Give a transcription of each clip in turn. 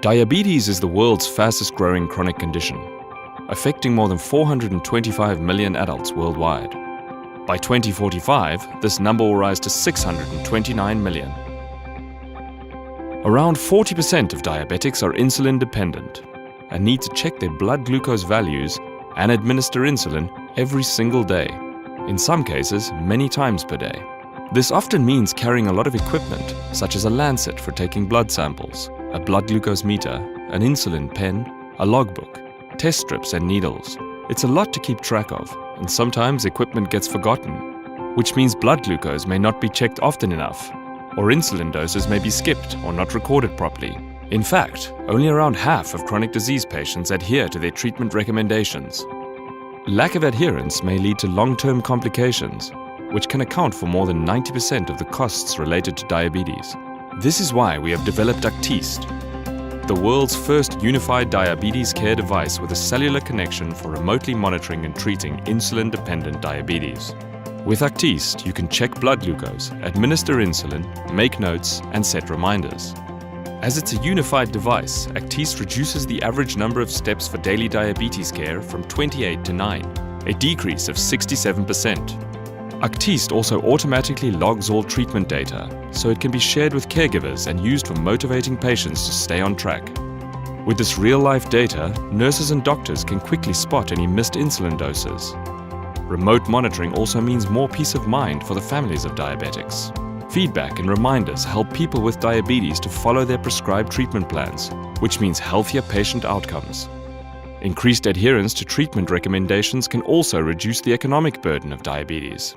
Diabetes is the world's fastest growing chronic condition, affecting more than 425 million adults worldwide. By 2045, this number will rise to 629 million. Around 40% of diabetics are insulin dependent and need to check their blood glucose values and administer insulin every single day, in some cases many times per day. This often means carrying a lot of equipment, such as a lancet for taking blood samples, a blood glucose meter, an insulin pen, a logbook, test strips and needles. It's a lot to keep track of, and sometimes equipment gets forgotten, which means blood glucose may not be checked often enough, or insulin doses may be skipped or not recorded properly. In fact, only around half of chronic disease patients adhere to their treatment recommendations. Lack of adherence may lead to long-term complications, which can account for more than 90% of the costs related to diabetes. This is why we have developed Actiste, the world's first unified diabetes care device with a cellular connection for remotely monitoring and treating insulin-dependent diabetes. With Actiste, you can check blood glucose, administer insulin, make notes, and set reminders. As it's a unified device, Actiste reduces the average number of steps for daily diabetes care from 28 to 9, a decrease of 67%. Actiste also automatically logs all treatment data, so it can be shared with caregivers and used for motivating patients to stay on track. With this real-life data, nurses and doctors can quickly spot any missed insulin doses. Remote monitoring also means more peace of mind for the families of diabetics. Feedback and reminders help people with diabetes to follow their prescribed treatment plans, which means healthier patient outcomes. Increased adherence to treatment recommendations can also reduce the economic burden of diabetes.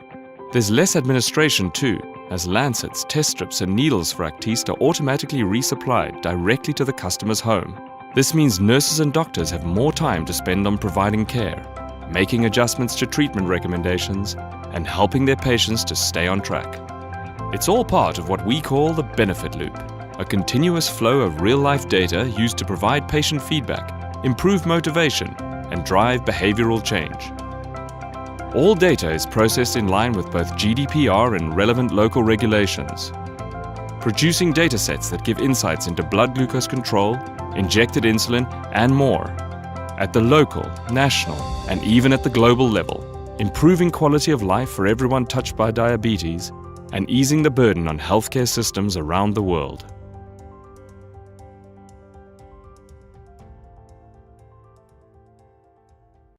There's less administration too, as lancets, test strips and needles for Actiste are automatically resupplied directly to the customer's home. This means nurses and doctors have more time to spend on providing care, making adjustments to treatment recommendations, and helping their patients to stay on track. It's all part of what we call the benefit loop, a continuous flow of real-life data used to provide patient feedback, improve motivation, and drive behavioral change. All data is processed in line with both GDPR and relevant local regulations, producing datasets that give insights into blood glucose control, injected insulin, and more, at the local, national, and even at the global level, improving quality of life for everyone touched by diabetes and easing the burden on healthcare systems around the world.